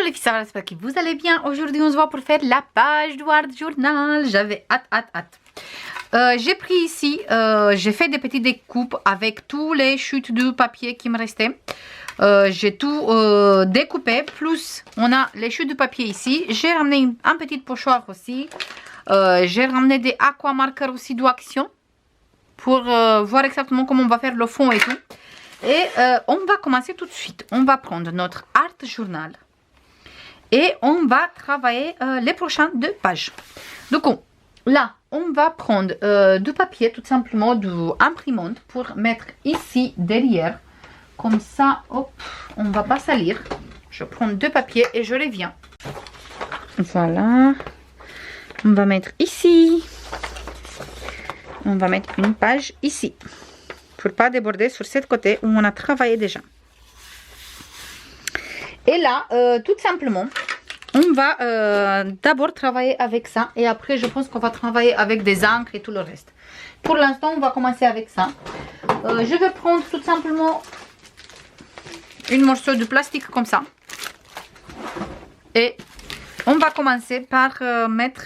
les filles, ça va, j'espère que vous allez bien. Aujourd'hui, on se voit pour faire la page Word Journal. J'avais hâte. J'ai pris ici, j'ai fait des petites découpes avec tous les chutes de papier qui me restaient. J'ai tout découpé, plus on a les chutes de papier ici. J'ai ramené un petit pochoir aussi. J'ai ramené des aquamarqueurs aussi d'action pour voir exactement comment on va faire le fond et tout. Et on va commencer tout de suite. On va prendre notre art journal et on va travailler les prochaines 2 pages. Donc là, on va prendre du papier, tout simplement de imprimante pour mettre ici derrière. Comme ça, hop, on ne va pas salir. Je prends 2 papiers et je les viens. Voilà. On va mettre ici. On va mettre une page ici. Pour pas déborder sur cette côté où on a travaillé déjà. Et là, tout simplement, on va d'abord travailler avec ça. Et après, je pense qu'on va travailler avec des encres et tout le reste. Pour l'instant, on va commencer avec ça. Je vais prendre tout simplement une morceau de plastique comme ça. Et on va commencer par mettre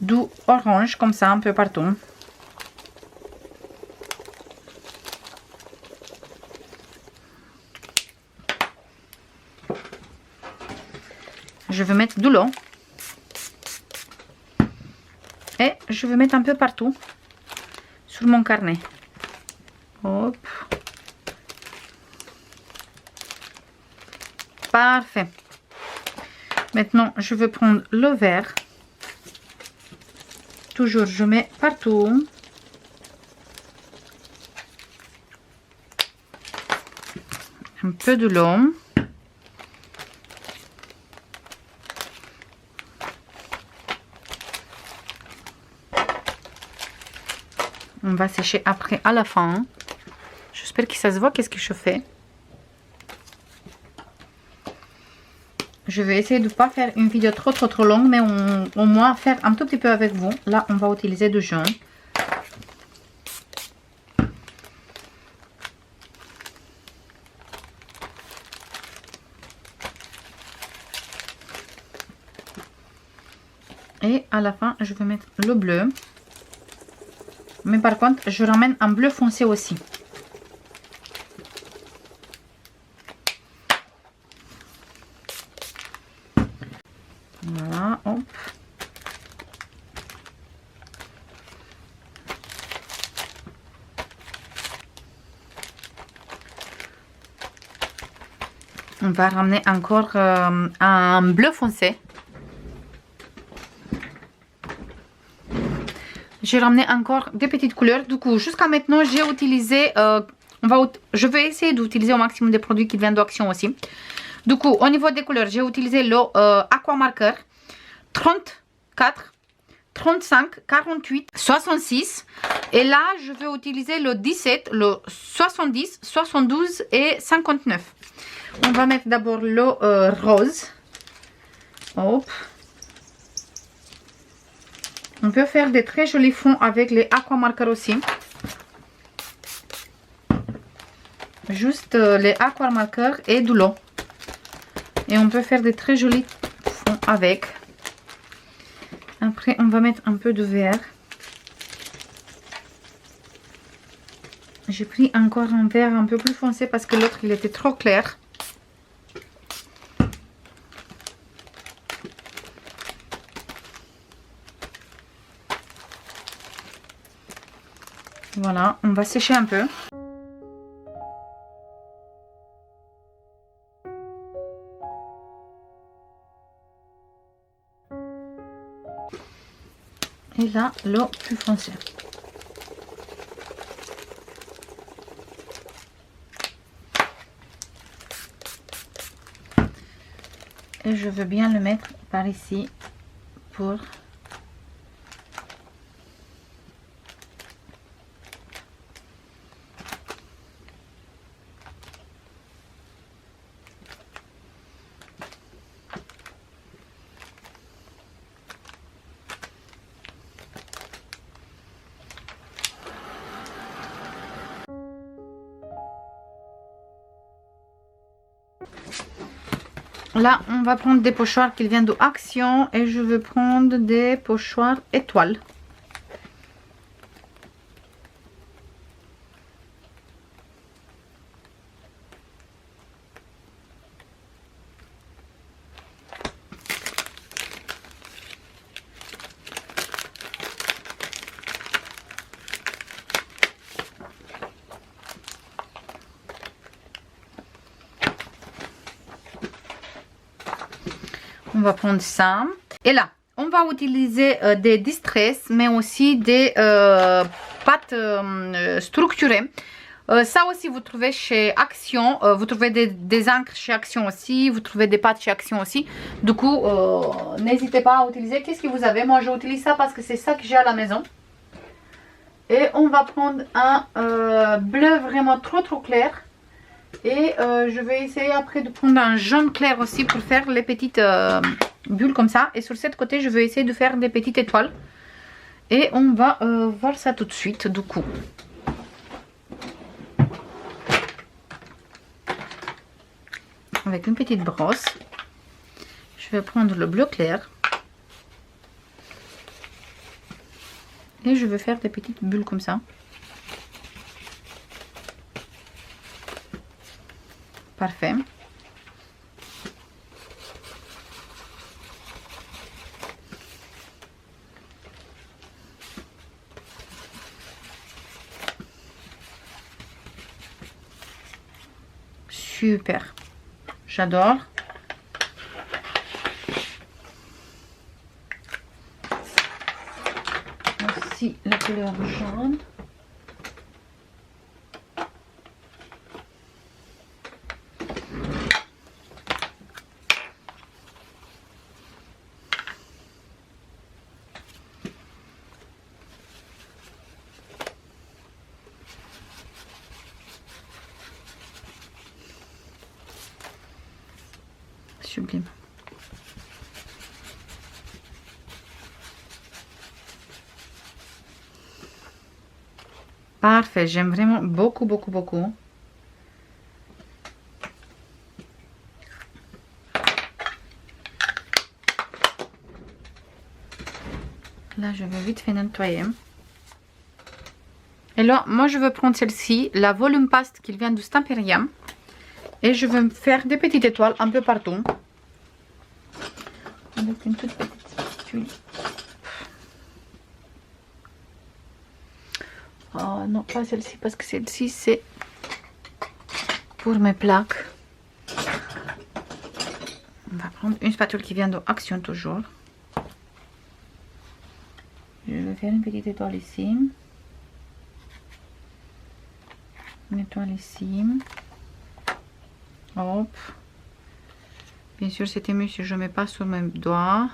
du orange comme ça un peu partout. Je vais mettre de l'eau. Et je vais mettre un peu partout sur mon carnet. Hop. Parfait. Maintenant, je vais prendre le vert. Toujours, je mets partout. Un peu de l'eau. On va sécher après à la fin. J'espère que ça se voit qu'est-ce que je fais. Je vais essayer de ne pas faire une vidéo trop longue, mais au moins faire un tout petit peu avec vous. Là, on va utiliser du jaune. Et à la fin, je vais mettre le bleu. Mais par contre, je ramène un bleu foncé aussi. Voilà, hop. On va ramener encore un bleu foncé. J'ai ramené encore des petites couleurs. Du coup, jusqu'à maintenant, j'ai utilisé... je vais essayer d'utiliser au maximum des produits qui viennent d'Action aussi. Du coup, au niveau des couleurs, j'ai utilisé le aquamarqueur 34, 35, 48, 66. Et là, je vais utiliser le 17, le 70, 72 et 59. On va mettre d'abord le rose. Hop. On peut faire des très jolis fonds avec les aquamarqueurs aussi. Juste les aquamarqueurs et de l'eau. Et on peut faire des très jolis fonds avec. Après, on va mettre un peu de vert. J'ai pris encore un vert un peu plus foncé parce que l'autre, il était trop clair. Voilà, on va sécher un peu. Et là, l'eau plus foncée. Et je veux bien le mettre par ici pour... Là, on va prendre des pochoirs qui viennent de Action et je vais prendre des pochoirs étoiles. On va prendre ça. Et là, on va utiliser des distress, mais aussi des pâtes structurées. Ça aussi, vous trouvez chez Action. Vous trouvez des encres chez Action aussi. Vous trouvez des pâtes chez Action aussi. Du coup, n'hésitez pas à utiliser. Qu'est-ce que vous avez? Moi, j'utilise ça parce que c'est ça que j'ai à la maison. Et on va prendre un bleu vraiment trop clair. Et je vais essayer après de prendre un jaune clair aussi pour faire les petites bulles comme ça. Et sur cette côté, je vais essayer de faire des petites étoiles. Et on va voir ça tout de suite du coup. Avec une petite brosse, je vais prendre le bleu clair. Et je vais faire des petites bulles comme ça. Parfait. Super. J'adore. Aussi la couleur jaune. Sublime. Parfait, j'aime vraiment beaucoup. Là, je vais vite fait nettoyer. Et là, moi, je vais prendre celle-ci, la Volume Paste qui vient du Stamperium. Et je vais me faire des petites étoiles un peu partout. Avec une toute petite spatule. Oh non, pas celle-ci parce que celle-ci c'est pour mes plaques. On va prendre une spatule qui vient de Action toujours. Je vais faire une petite étoile ici. Une étoile ici. Hop. Bien sûr, c'était mieux si je ne mets pas sur mes doigts.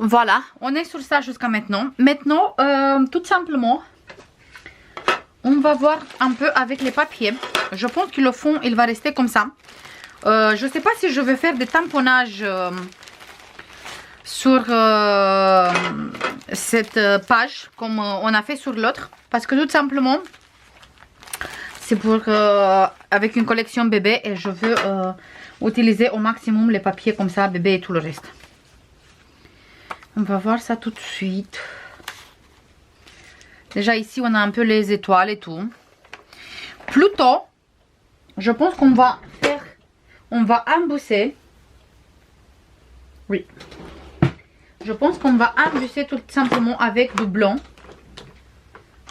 Voilà, on est sur ça jusqu'à maintenant. Maintenant, tout simplement, on va voir un peu avec les papiers. Je pense que le fond, il va rester comme ça. Je ne sais pas si je vais faire des tamponnages sur cette page, comme on a fait sur l'autre. Parce que tout simplement, c'est pour avec une collection bébé et je veux utiliser au maximum les papiers comme ça, bébé et tout le reste. On va voir ça tout de suite. Déjà ici on a un peu les étoiles et tout. Plutôt, je pense qu'on va faire, on va embosser. Oui. Je pense qu'on va embosser tout simplement avec du blanc,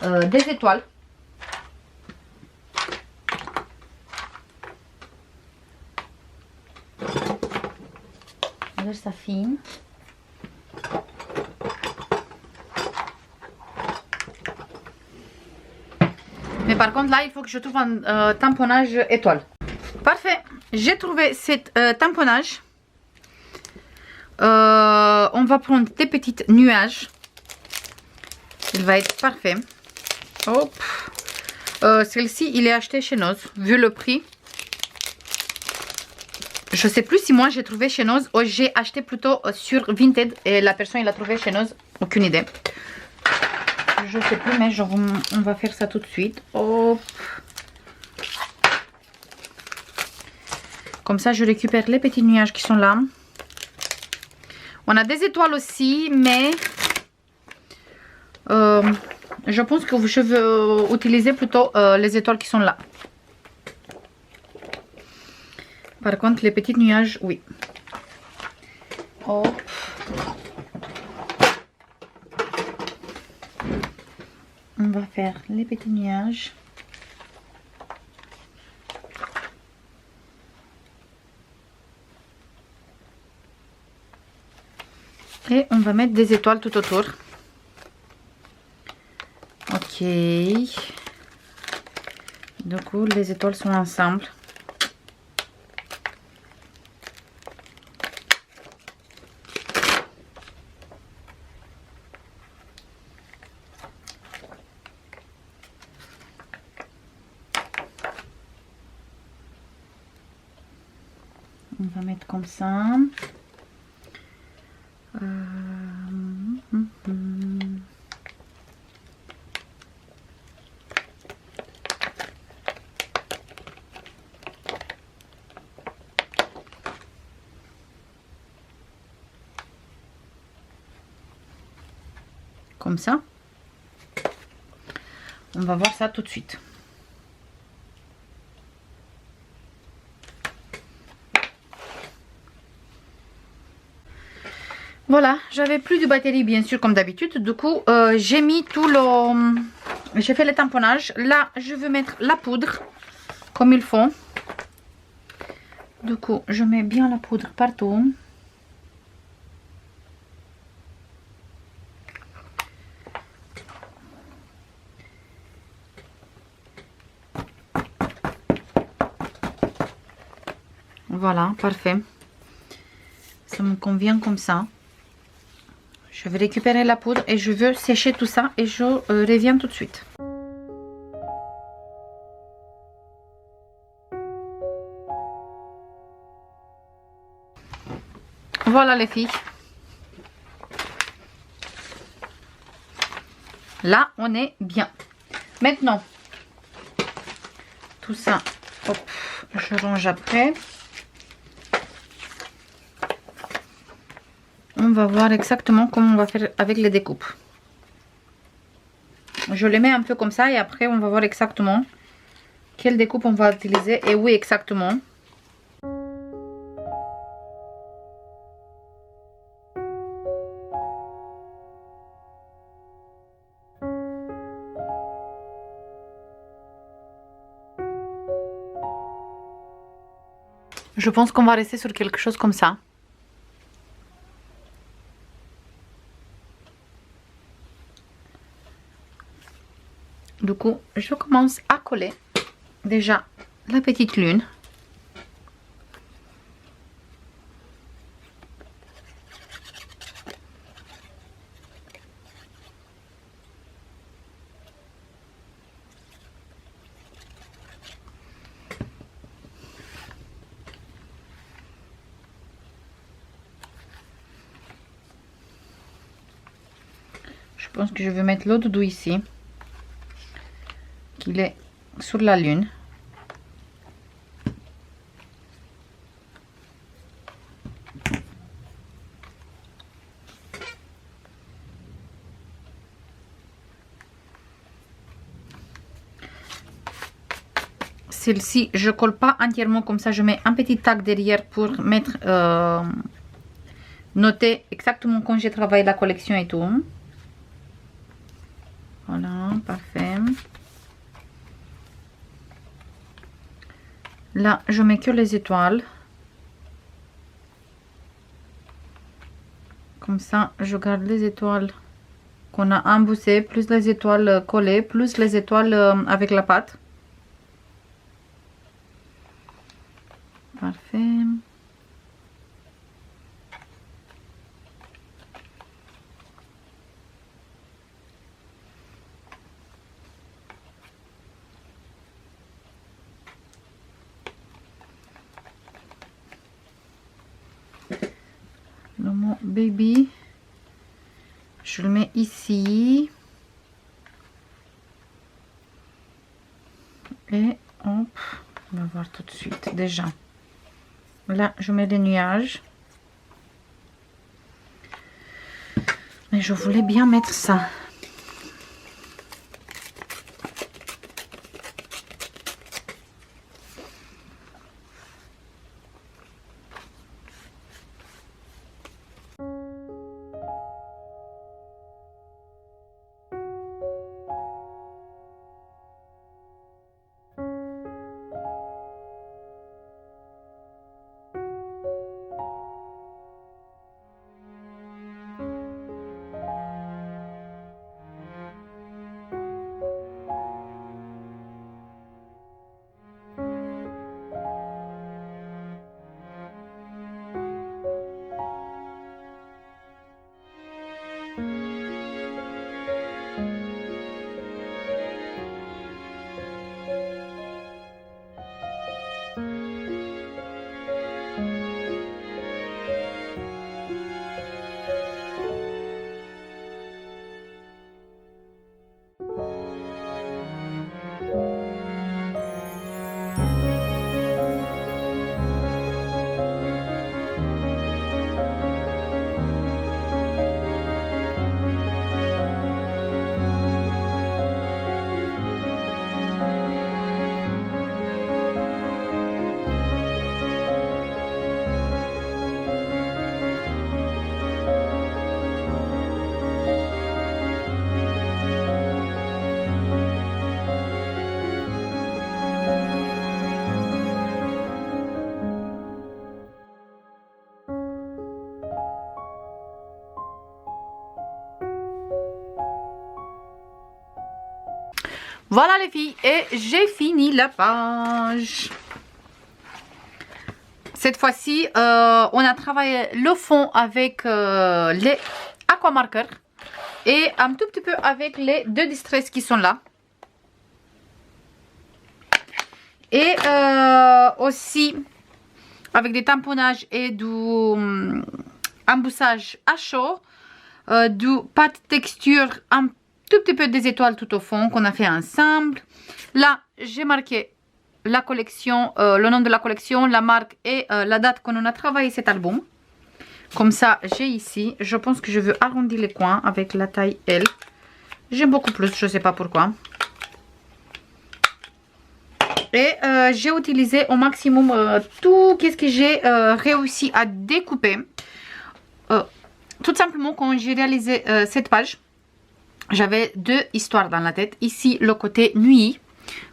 des étoiles. Alors ça fine. Mais par contre là il faut que je trouve un tamponnage étoile. Parfait, j'ai trouvé cet tamponnage. On va prendre des petits nuages. Il va être parfait. Hop. Celle-ci, il est acheté chez Noz, vu le prix. Je sais plus si moi j'ai trouvé chez Noz ou j'ai acheté plutôt sur Vinted et la personne il a trouvé chez Noz. Aucune idée. Je sais plus, mais on va faire ça tout de suite. Hop. Comme ça, je récupère les petits nuages qui sont là. On a des étoiles aussi, mais je pense que je veux utiliser plutôt les étoiles qui sont là. Par contre, les petits nuages, oui. Hop. On va faire les petits nuages. Et on va mettre des étoiles tout autour. Ok. Du coup, les étoiles sont ensemble. On va mettre comme ça. Comme ça. On va voir ça tout de suite. Voilà, j'avais plus de batterie bien sûr comme d'habitude. Du coup, j'ai mis tout le... J'ai fait le tamponnage. Là, je vais mettre la poudre comme il faut. Du coup, je mets bien la poudre partout. Voilà, parfait. Ça me convient comme ça. Je vais récupérer la poudre et je veux sécher tout ça et je reviens tout de suite. Voilà les filles. Là, on est bien. Maintenant, tout ça, hop, je range après. On va voir exactement comment on va faire avec les découpes. Je les mets un peu comme ça et après on va voir exactement quelle découpe on va utiliser et où exactement. Je pense qu'on va rester sur quelque chose comme ça. Du coup, je commence à coller déjà la petite lune. Je pense que je vais mettre l'eau doudou ici, qu'il est sur la lune. Celle-ci, je colle pas entièrement comme ça, je mets un petit tac derrière pour mettre, noter exactement quand j'ai travaillé la collection et tout. Voilà, parfait. Là, je mets que les étoiles. Comme ça, je garde les étoiles qu'on a embossées, plus les étoiles collées, plus les étoiles avec la pâte. Parfait. baby. Je le mets ici. Et hop, on va voir tout de suite déjà. Là, je mets des nuages. Mais je voulais bien mettre ça. Voilà les filles, et j'ai fini la page. Cette fois-ci, on a travaillé le fond avec les aquamarqueurs et un tout petit peu avec les deux distress qui sont là. Et aussi avec des tamponnages et du emboussage à chaud, du pâte texture, un tout petit peu des étoiles tout au fond qu'on a fait ensemble. Là, j'ai marqué la collection, le nom de la collection, la marque et la date qu'on a travaillé cet album. Comme ça, j'ai ici. Je pense que je veux arrondir les coins avec la taille L. J'aime beaucoup plus, je ne sais pas pourquoi. Et j'ai utilisé au maximum tout ce que j'ai réussi à découper. Tout simplement, quand j'ai réalisé cette page, j'avais deux histoires dans la tête. Ici, le côté nuit.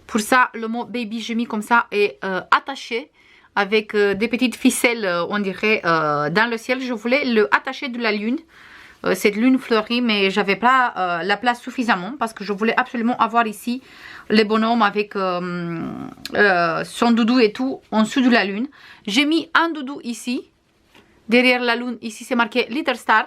Pour ça, le mot baby, j'ai mis comme ça et attaché avec des petites ficelles, on dirait, dans le ciel. Je voulais le attacher de la lune. Cette lune fleurie, mais j'avais pas la place suffisamment parce que je voulais absolument avoir ici les bonhommes avec son doudou et tout en dessous de la lune. J'ai mis un doudou ici. Derrière la lune, ici c'est marqué Little Star,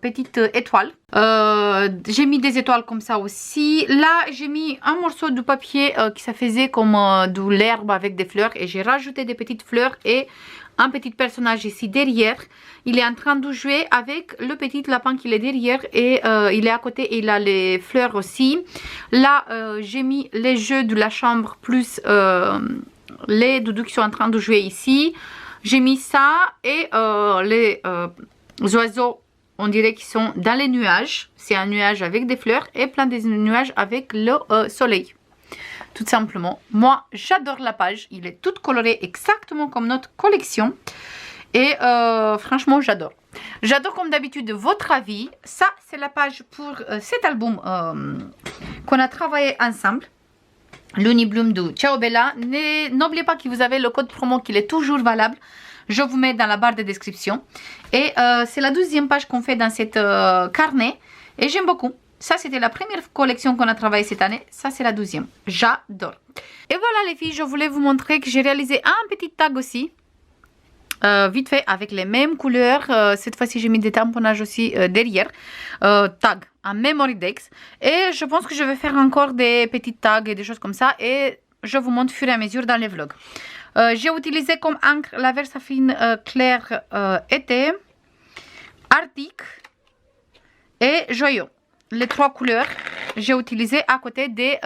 petite étoile. J'ai mis des étoiles comme ça aussi. Là, j'ai mis un morceau de papier qui ça faisait comme de l'herbe avec des fleurs. Et j'ai rajouté des petites fleurs et un petit personnage ici derrière. Il est en train de jouer avec le petit lapin qui est derrière. Et il est à côté et il a les fleurs aussi. Là, j'ai mis les jeux de la chambre plus les doudous qui sont en train de jouer ici. J'ai mis ça et les oiseaux, on dirait qu'ils sont dans les nuages. C'est un nuage avec des fleurs et plein de nuages avec le soleil. Tout simplement. Moi, j'adore la page. Il est toute colorée exactement comme notre collection. Et franchement, j'adore. J'adore comme d'habitude votre avis. Ça, c'est la page pour cet album qu'on a travaillé ensemble. L'Unibloom de Ciao Bella. N'oubliez pas que vous avez le code promo qui est toujours valable. Je vous mets dans la barre de description. Et c'est la 12e page qu'on fait dans cette carnet. Et j'aime beaucoup. Ça, c'était la première collection qu'on a travaillé cette année. Ça, c'est la 12e. J'adore. Et voilà les filles, je voulais vous montrer que j'ai réalisé un petit tag aussi. Vite fait avec les mêmes couleurs. Cette fois-ci, j'ai mis des tamponnages aussi derrière. Tag en Memory Dex. Et je pense que je vais faire encore des petits tags et des choses comme ça. Et je vous montre au fur et à mesure dans les vlogs. J'ai utilisé comme encre la Versafine claire été. Arctic et Joyo. Les 3 couleurs, j'ai utilisé à côté des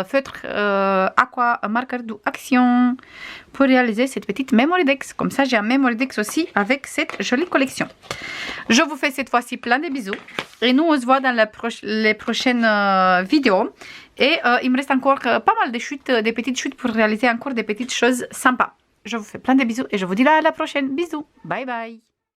feutres Aqua Marker d'Action pour réaliser cette petite Memory Dex. Comme ça, j'ai un Memory Dex aussi avec cette jolie collection. Je vous fais cette fois-ci plein de bisous. Et nous, on se voit dans les prochaines vidéos. Et il me reste encore pas mal de chutes, des petites chutes pour réaliser encore des petites choses sympas. Je vous fais plein de bisous et je vous dis à la prochaine. Bisous. Bye bye.